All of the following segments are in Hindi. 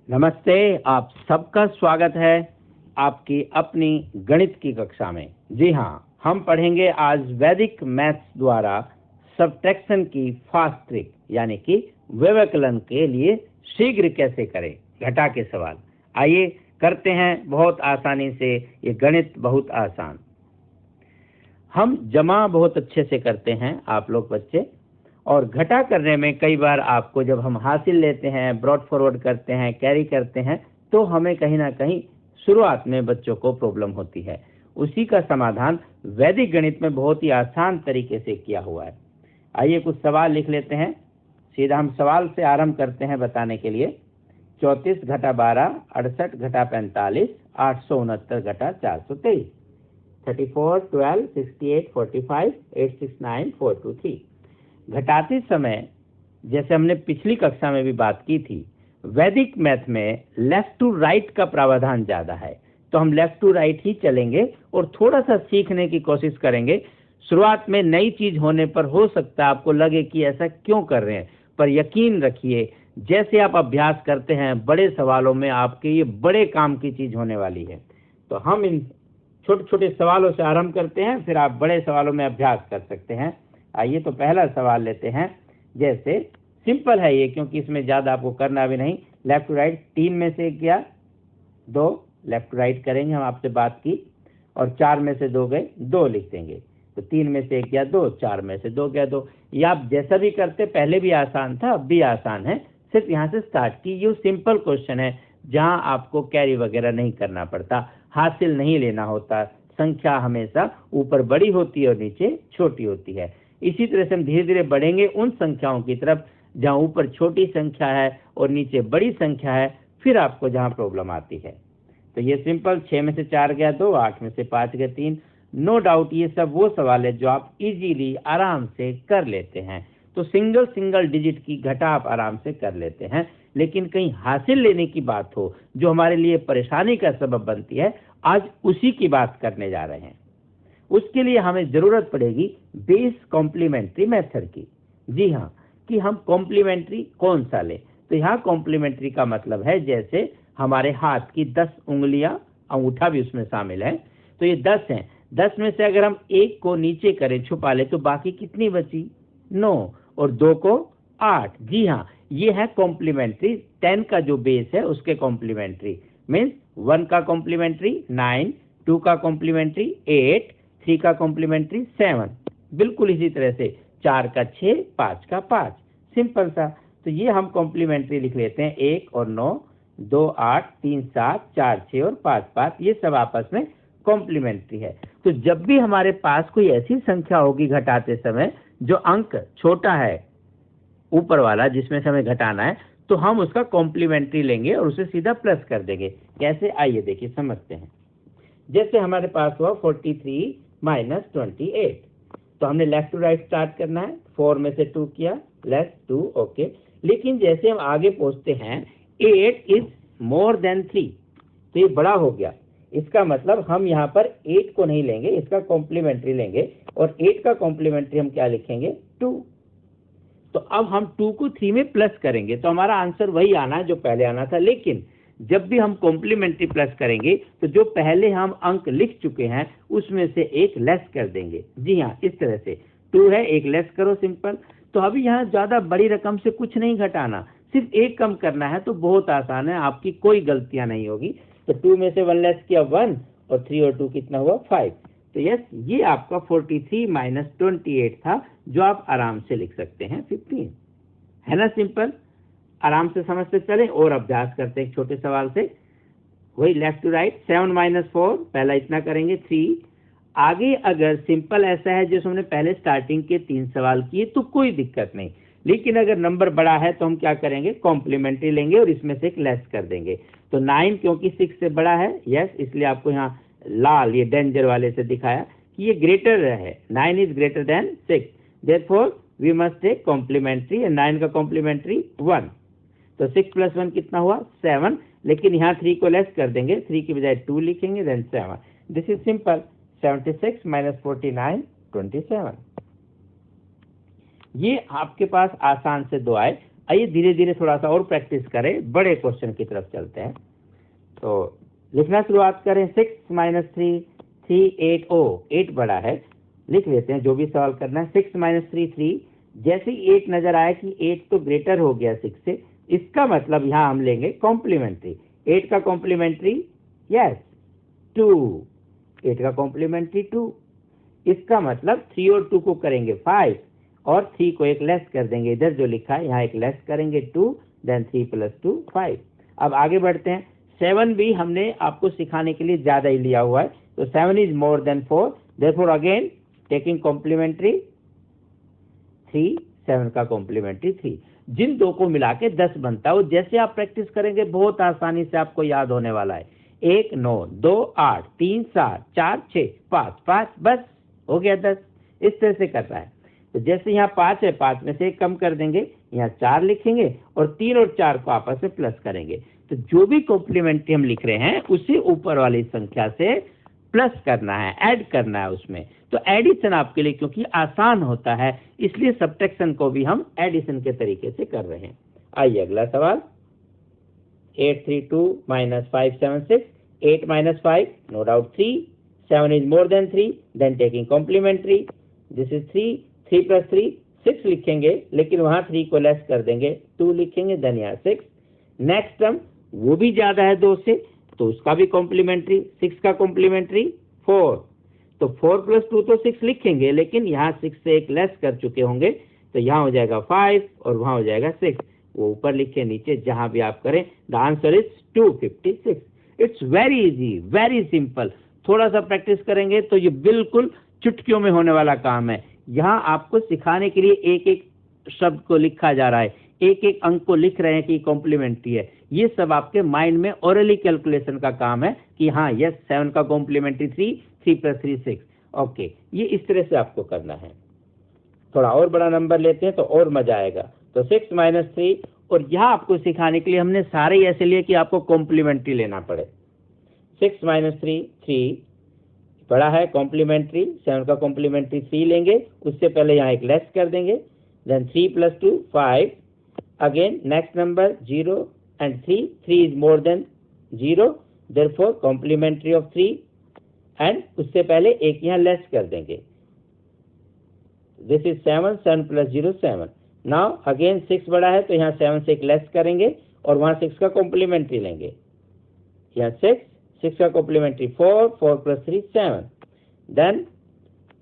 नमस्ते, आप सबका स्वागत है आपकी अपनी गणित की कक्षा में। जी हाँ, हम पढ़ेंगे आज वैदिक मैथ्स द्वारा सब्ट्रैक्शन की फास्ट ट्रिक यानी कि व्यवकलन के लिए शीघ्र कैसे करें, घटा के सवाल। आइए करते हैं बहुत आसानी से, ये गणित बहुत आसान। हम जमा बहुत अच्छे से करते हैं आप लोग बच्चे, और घटा करने में कई बार आपको जब हम हासिल लेते हैं, ब्रॉड फॉरवर्ड करते हैं, कैरी करते हैं, तो हमें कहीं ना कहीं शुरुआत में बच्चों को प्रॉब्लम होती है। उसी का समाधान वैदिक गणित में बहुत ही आसान तरीके से किया हुआ है। आइए कुछ सवाल लिख लेते हैं। सीधा हम सवाल से आरंभ करते हैं बताने के लिए। 34 घटा 12, 68 घटा 45, 869 घटा 423, 34, 12, 68, 45, 869, 423। घटाते समय जैसे हमने पिछली कक्षा में भी बात की थी, वैदिक मैथ में लेफ्ट टू राइट का प्रावधान ज्यादा है, तो हम लेफ्ट टू राइट ही चलेंगे और थोड़ा सा सीखने की कोशिश करेंगे। शुरुआत में नई चीज होने पर हो सकता है आपको लगे कि ऐसा क्यों कर रहे हैं, पर यकीन रखिए जैसे आप अभ्यास करते हैं बड़े सवालों में आपके ये बड़े काम की चीज होने वाली है। तो हम इन छोटे छोटे सवालों से आरंभ करते हैं, फिर आप बड़े सवालों में अभ्यास कर सकते हैं। आइए तो पहला सवाल लेते हैं। जैसे सिंपल है ये, क्योंकि इसमें ज्यादा आपको करना भी नहीं। लेफ्ट टू राइट 3 में से 1 गया 2, लेफ्ट टू राइट करेंगे, हम आपसे बात की। और 4 में से 2 गए, 2 लिख देंगे। तो 3 में से 1 गया 2, 4 में से 2 गया 2। ये आप जैसा भी करते, पहले भी आसान था, अब भी आसान है, सिर्फ यहाँ से स्टार्ट की। ये सिंपल क्वेश्चन है जहाँ आपको कैरी वगैरह नहीं करना पड़ता, हासिल नहीं लेना होता। संख्या हमेशा ऊपर बड़ी होती है और नीचे छोटी होती है। इसी तरह से हम धीरे धीरे बढ़ेंगे उन संख्याओं की तरफ जहां ऊपर छोटी संख्या है और नीचे बड़ी संख्या है, फिर आपको जहां प्रॉब्लम आती है। तो ये सिंपल, 6 में से 4 गया 2, 8 में से 5 गया 3। नो डाउट ये सब वो सवाल है जो आप इजीली आराम से कर लेते हैं। तो सिंगल डिजिट की घटा आप आराम से कर लेते हैं, लेकिन कहीं हासिल लेने की बात हो जो हमारे लिए परेशानी का सबब बनती है, आज उसी की बात करने जा रहे हैं। उसके लिए हमें जरूरत पड़ेगी बेस कॉम्प्लीमेंट्री मेथड की। जी हाँ, कि हम कॉम्प्लीमेंट्री कौन सा लें। तो यहाँ कॉम्प्लीमेंट्री का मतलब है जैसे हमारे हाथ की 10 उंगलियां, अंगूठा भी उसमें शामिल है, तो ये 10 हैं। 10 में से अगर हम 1 को नीचे करें, छुपा ले, तो बाकी कितनी बची? 9, और 2 को 8। जी हाँ, ये है कॉम्प्लीमेंट्री। 10 का जो बेस है उसके कॉम्प्लीमेंट्री मीन्स 1 का कॉम्प्लीमेंट्री 9, 2 का कॉम्प्लीमेंट्री 8, 3 का कॉम्प्लीमेंट्री 7। बिल्कुल इसी तरह से 4 का 6, 5 का 5। सिंपल सा। तो ये हम कॉम्प्लीमेंट्री लिख लेते हैं, 1 और 9, 2 8, 3 7, 4 6 और 5 5। ये सब आपस में कॉम्प्लीमेंट्री है। तो जब भी हमारे पास कोई ऐसी संख्या होगी घटाते समय जो अंक छोटा है ऊपर वाला जिसमें से हमें घटाना है, तो हम उसका कॉम्प्लीमेंट्री लेंगे और उसे सीधा प्लस कर देंगे। कैसे, आइए देखिए समझते हैं। जैसे हमारे पास हुआ 43 माइनस 28, तो हमने लेफ्ट टू राइट स्टार्ट करना है। 4 में से 2 किया, लेस 2, ओके। लेकिन जैसे हम आगे पहुंचते हैं 8 इज मोर देन 3, तो ये बड़ा हो गया। इसका मतलब हम यहाँ पर 8 को नहीं लेंगे, इसका कॉम्प्लीमेंट्री लेंगे। और 8 का कॉम्प्लीमेंट्री हम क्या लिखेंगे? 2। तो अब हम 2 को 3 में प्लस करेंगे, तो हमारा आंसर वही आना है जो पहले आना था। लेकिन जब भी हम कॉम्प्लीमेंट्री प्लस करेंगे तो जो पहले हम अंक लिख चुके हैं उसमें से एक लेस कर देंगे। जी हाँ, इस तरह से 2 है, एक लेस करो, सिंपल। तो अभी यहाँ ज्यादा बड़ी रकम से कुछ नहीं घटाना, सिर्फ एक कम करना है, तो बहुत आसान है, आपकी कोई गलतियां नहीं होगी। तो 2 में से 1 लेस किया 1, और 3 और 2 कितना हुआ? 5। तो यस, ये आपका 43 माइनस 28 था, जो आप आराम से लिख सकते हैं 15। है ना सिंपल? आराम से समझते चले और अभ्यास करते हैं एक छोटे सवाल से। वही लेफ्ट टू राइट, 7 माइनस 4, पहला इतना करेंगे 3। आगे अगर सिंपल ऐसा है जैसे हमने पहले स्टार्टिंग के 3 सवाल किए तो कोई दिक्कत नहीं। लेकिन अगर नंबर बड़ा है तो हम क्या करेंगे? कॉम्प्लीमेंट्री लेंगे और इसमें से एक लेस कर देंगे। तो 9 क्योंकि 6 से बड़ा है, यस, इसलिए आपको यहाँ लाल ये डेंजर वाले से दिखाया कि ये ग्रेटर है। 9 is greater than 6, therefore we must take complementary, and 9 का कॉम्प्लीमेंट्री 1। तो 6 प्लस 1 कितना हुआ? 7। लेकिन यहाँ 3 को लेस कर देंगे, 3 की बजाय 2 लिखेंगे, then 7। This is simple. 76 minus 49, 27। ये आपके पास आसान से 2 आए। आइए धीरे धीरे थोड़ा सा और प्रैक्टिस करें, बड़े क्वेश्चन की तरफ चलते हैं। तो लिखना शुरुआत करें। 6 माइनस 3 3 8 8 बड़ा है, लिख लेते हैं जो भी सवाल करना है। 6 माइनस 3 3, जैसे ही 8 नजर आया कि 8 तो ग्रेटर हो गया 6 से, इसका मतलब यहाँ हम लेंगे कॉम्प्लीमेंट्री। 8 का कॉम्प्लीमेंट्री यस 2, 8 का कॉम्प्लीमेंट्री 2, इसका मतलब 3 और 2 को करेंगे 5 और 3 को एक लेस कर देंगे, इधर जो लिखा है यहाँ एक लेस करेंगे 2, देन 3 प्लस 2 5। अब आगे बढ़ते हैं। 7 भी हमने आपको सिखाने के लिए ज्यादा ही लिया हुआ है, तो 7 is more than 4, therefore again taking complementary 3, 7 का कॉम्प्लीमेंट्री 3, जिन दो को मिला के 10 बनता है। और जैसे आप प्रैक्टिस करेंगे बहुत आसानी से आपको याद होने वाला है। 1 9 2 8 3 7 4 6 5 5, बस हो गया 10। इस तरह से करना है। तो जैसे यहाँ 5 है, 5 में से 1 कम कर देंगे, यहाँ 4 लिखेंगे और 3 और 4 को आपस में प्लस करेंगे। तो जो भी कॉम्प्लीमेंट्री हम लिख रहे हैं उसी ऊपर वाली संख्या से प्लस करना है, ऐड करना है उसमें। तो एडिशन आपके लिए क्योंकि आसान होता है, इसलिए सब्ट्रैक्शन को भी हम एडिशन के तरीके से कर रहे हैं। आइए अगला सवाल। 8 3 2 minus 5 7 6, 8 minus 5 no doubt 3, 7 is more than 3, then taking complementary, this is 3, 3 plus 3 6 लिखेंगे, लेकिन वहां 3 को लेस कर देंगे, 2 लिखेंगे, देन यहाँ 6। नेक्स्ट टर्म वो भी ज्यादा है 2 से, तो उसका भी कॉम्प्लीमेंट्री, 6 का कॉम्प्लीमेंट्री 4, तो 4 प्लस 2 तो 6 लिखेंगे, लेकिन यहाँ 6 से एक लेस कर चुके होंगे, तो यहाँ हो जाएगा 5 और वहां हो जाएगा 6। वो ऊपर लिखे नीचे जहां भी आप करें, the answer is 256। It's very easy, very simple. थोड़ा सा प्रैक्टिस करेंगे तो ये बिल्कुल चुटकियों में होने वाला काम है। यहाँ आपको सिखाने के लिए एक एक शब्द को लिखा जा रहा है, एक एक अंक को लिख रहे हैं कि कॉम्प्लीमेंट्री है। ये सब आपके माइंड में ओरली कैलकुलेशन का काम है कि हाँ यस 7 का कॉम्प्लीमेंट्री 3, 3 प्लस 3 6, ओके। ये इस तरह से आपको करना है। थोड़ा और बड़ा नंबर लेते हैं तो और मजा आएगा। तो 6 माइनस 3, और यहाँ आपको सिखाने के लिए हमने सारे ही ऐसे लिए कि आपको कॉम्प्लीमेंट्री लेना पड़े। 6 माइनस 3 3 बड़ा है, कॉम्प्लीमेंट्री 7 का कॉम्प्लीमेंट्री 3 लेंगे, उससे पहले यहाँ एक लेस कर देंगे, then 3 plus 2 5, again next number 0 and 3, 3 is more than 0, therefore complementary of 3, and उससे पहले एक यहाँ लेस कर देंगे, this is 7, 7 plus 0 7। now again 6 बड़ा है, तो यहाँ 7 से एक लेस करेंगे और वहाँ 6 का कॉम्प्लीमेंट्री लेंगे, यहाँ 6 का कॉम्प्लीमेंट्री 4, 4 plus 3 7, देन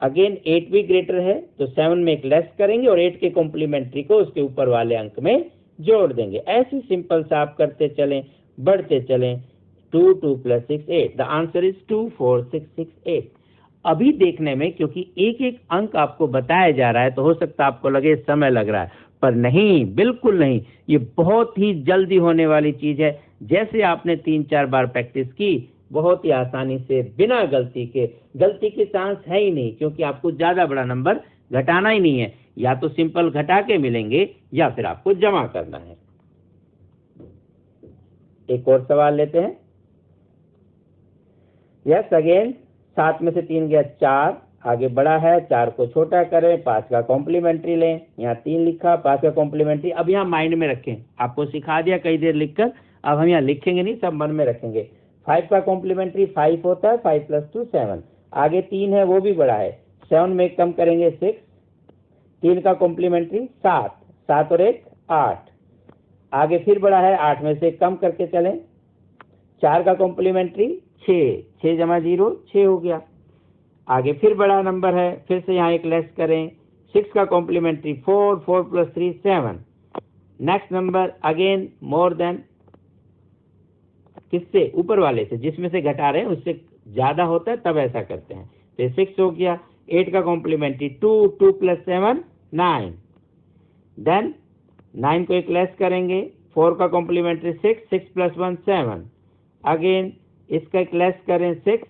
अगेन 8 भी ग्रेटर है, तो 7 में एक लेस करेंगे और 8 के कॉम्प्लीमेंट्री को उसके ऊपर वाले अंक में जोड़ देंगे। ऐसे सिंपल से आप करते चलें, बढ़ते चलें। 2 2 प्लस 6 8, द आंसर इज 2 4 6 6 8। अभी देखने में क्योंकि एक एक अंक आपको बताया जा रहा है, तो हो सकता है आपको लगे समय लग रहा है, पर नहीं, बिल्कुल नहीं। ये बहुत ही जल्दी होने वाली चीज है। जैसे आपने 3-4 बार प्रैक्टिस की, बहुत ही आसानी से बिना गलती के चांस है ही नहीं, क्योंकि आपको ज्यादा बड़ा नंबर घटाना ही नहीं है। या तो सिंपल घटा के मिलेंगे या फिर आपको जमा करना है। एक और सवाल लेते हैं। यस अगेन 7 में से 3 गया 4, आगे बड़ा है, 4 को छोटा करें, 5 का कॉम्प्लीमेंट्री लें, यहाँ 3 लिखा, 5 का कॉम्प्लीमेंट्री। अब यहाँ माइंड में रखें, आपको सिखा दिया कई देर लिखकर, अब हम यहाँ लिखेंगे नहीं, सब मन में रखेंगे। 5 का कॉम्प्लीमेंट्री 5 होता है, 5 प्लस 2 7, आगे 3 है वो भी बड़ा है, 7 में एक कम करेंगे 6, 3 का कॉम्प्लीमेंट्री 7, 7 और 1 8, आगे फिर बड़ा है, 8 में से एक कम करके चलें, 4 का कॉम्प्लीमेंट्री 6, 6 जमा 0 6 हो गया, आगे फिर बड़ा नंबर है, फिर से यहाँ एक लेस करें, 6 का complementary 4, 4 plus 3 7, next number again more than, किससे? ऊपर वाले से, जिसमें से घटा रहे हैं उससे ज्यादा होता है तब ऐसा करते हैं। तो 6 हो गया, 8 का कॉम्प्लीमेंट्री 2, 2 प्लस 7 9, देन 9 को एक लेस करेंगे, 4 का कॉम्प्लीमेंट्री 6, 6 प्लस 1 7, अगेन इसका एक लेस करें 6,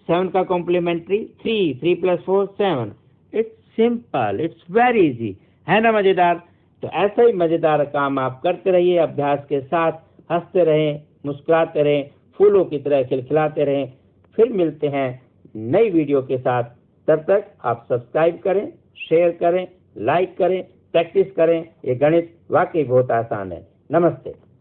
7 का complementary 3, 3 plus 4 7। It's simple, it's very easy, है ना मजेदार? तो ऐसा ही मजेदार काम आप करते रहिए, अभ्यास के साथ हंसते रहें, मुस्कुराते रहें, फूलों की तरह खिलखिलाते रहें। फिर मिलते हैं नई वीडियो के साथ, तब तक आप सब्सक्राइब करें, शेयर करें, लाइक करें, प्रैक्टिस करें। ये गणित वाकई बहुत आसान है। नमस्ते।